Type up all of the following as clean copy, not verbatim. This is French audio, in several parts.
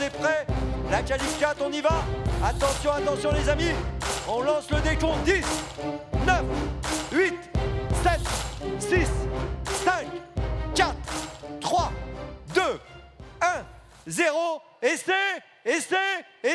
est prêt. La qualif 4, on y va. Attention, attention les amis. On lance le décompte. 10, 9, 8, 7, 6, 5, 4, 3, 2, 1, 0. Et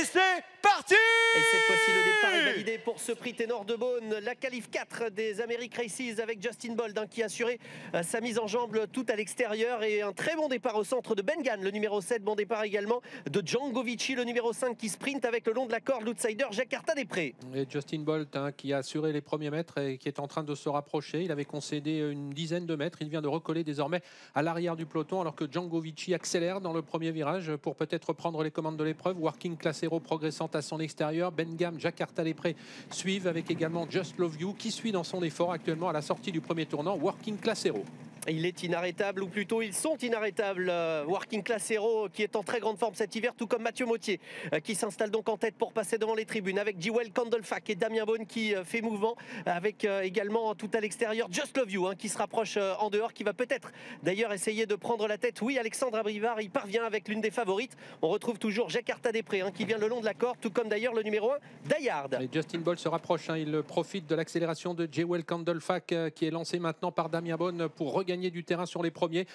c'est parti! Et cette fois-ci, le départ est validé pour ce prix Ténor de Beaune. La qualif 4 des Americ Races avec Justin Bold qui a assuré sa mise en jambe tout à l'extérieur. Et un très bon départ au centre de Ben Gunn, le numéro 7. Bon départ également de Django Vici, le numéro 5 qui sprint avec le long de la corde l'outsider Jakarta Desprez. Et Justin Bolt qui a assuré les premiers mètres et qui est en train de se rapprocher. Il avait concédé une dizaine de mètres. Il vient de recoller désormais à l'arrière du peloton alors que Django Vici accélère dans le premier virage pour peut-être prendre les commandes de l'épreuve. Working Class Hero progressant à son extérieur. Ben Gunn, Jakarta Desprez suivent avec également Just Love You qui suit dans son effort actuellement à la sortie du premier tournant. Working Class Hero. Il est inarrêtable, ou plutôt ils sont inarrêtables. Working Class Hero qui est en très grande forme cet hiver, tout comme Mathieu Mauthier qui s'installe donc en tête pour passer devant les tribunes avec Jewel Candlefack et Damien Beaune qui fait mouvement avec également tout à l'extérieur Just Love You qui se rapproche en dehors, qui va peut-être d'ailleurs essayer de prendre la tête. Oui, Alexandre Abrivard, il parvient avec l'une des favorites. On retrouve toujours Jakarta Desprez qui vient le long de la corde, tout comme d'ailleurs le numéro 1 Dayard. Et Justin Bolt se rapproche, il profite de l'accélération de Jewel Candlefack qui est lancé maintenant par Damien Beaune pour regagner du terrain sur les premiers.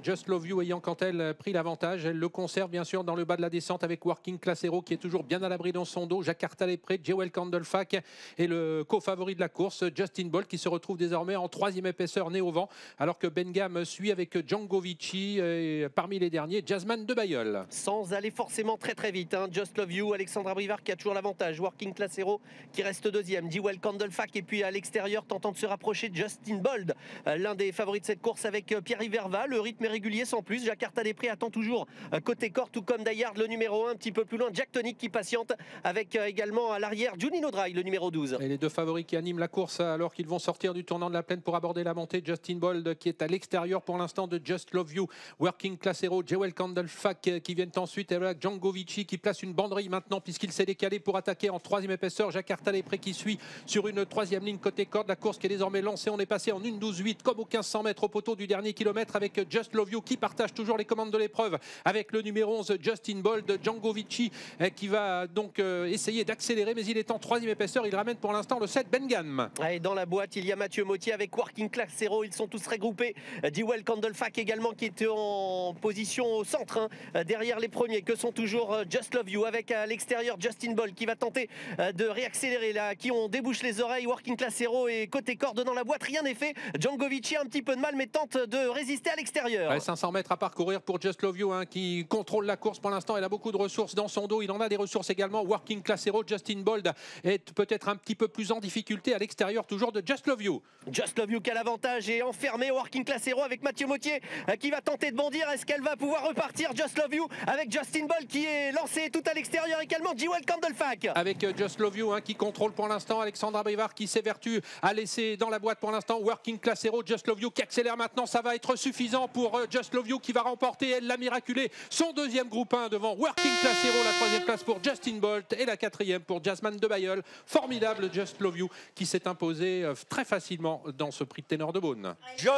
Just Love You ayant quant elle pris l'avantage, elle le conserve bien sûr dans le bas de la descente avec Working Class Hero qui est toujours bien à l'abri dans son dos. Jakarta Desprez, Jewel Candlefack et le co-favori de la course Justin Bolt qui se retrouve désormais en troisième épaisseur nez au vent alors que Ben Gunn suit avec Django Vici et parmi les derniers Jasmine de Bayeul. Sans aller forcément très vite. Just Love You, Alexandre Abrivard qui a toujours l'avantage. Working Class Hero qui reste deuxième. Jewel Candlefack et puis à l'extérieur tentant de se rapprocher Justin Bold, l'un des favoris de cette course avec Pierre-Yves Verva. Le rythme est régulier sans plus. Jakarta Desprez attend toujours côté corps, tout comme Dayard, le numéro 1. Un petit peu plus loin, Jack Tonic qui patiente avec également à l'arrière Junino Dry, le numéro 12. Et les deux favoris qui animent la course alors qu'ils vont sortir du tournant de la plaine pour aborder la montée. Justin Bold qui est à l'extérieur pour l'instant de Just Love You. Working Class Hero, Jewel Candlefack qui viennent ensuite avec Django Vici qui place une banderille maintenant puisqu'il s'est décalé pour attaquer en troisième épaisseur. Jakarta Desprez qui suit sur une troisième ligne côté corde. La course qui est désormais lancée. On est passé en 1:12.8 comme aux 1500 mètres au poteau du dernier kilomètre avec Just Love You qui partage toujours les commandes de l'épreuve avec le numéro 11 Justin Bold. Django Vici qui va donc essayer d'accélérer mais il est en troisième épaisseur. Il ramène pour l'instant le 7 Ben Gunn. Et dans la boîte il y a Mathieu Mauthier avec Working Class Hero. Ils sont tous regroupés. Jewel Candlefack également qui était en position au centre derrière les premiers que sont toujours Just Love You avec à l'extérieur Justin Bold qui va tenter de réaccélérer là, qui ont débouche les oreilles. Working Class Hero et côté corde dans la boîte rien n'est fait. Django Vici a un petit peu de mal mais tente de résister à l'extérieur. 500 mètres à parcourir pour Just Love You qui contrôle la course pour l'instant. Elle a beaucoup de ressources dans son dos. Il en a des ressources également. Working Class Hero, Justin Bold est peut-être un petit peu plus en difficulté à l'extérieur toujours de Just Love You. Just Love You qui a l'avantage et enfermé. Working Class Hero avec Mathieu Mauthier qui va tenter de bondir. Est-ce qu'elle va pouvoir repartir? Just Love You avec Justin Bold qui est lancé tout à l'extérieur également. Jewel Candlefack avec Just Love You qui contrôle pour l'instant. Alexandre Abrivard qui s'évertue à laisser dans la boîte pour l'instant Working Class Hero. Just Love You qui accélère maintenant. Ça va être suffisant pour Just Love You qui va remporter, elle l'a miraculé, son deuxième groupe 1 devant Working Class Hero. La troisième place pour Justin Bolt et la quatrième pour Jasmine de Bayeul. Formidable Just Love You qui s'est imposé très facilement dans ce prix de Ténor de Beaune.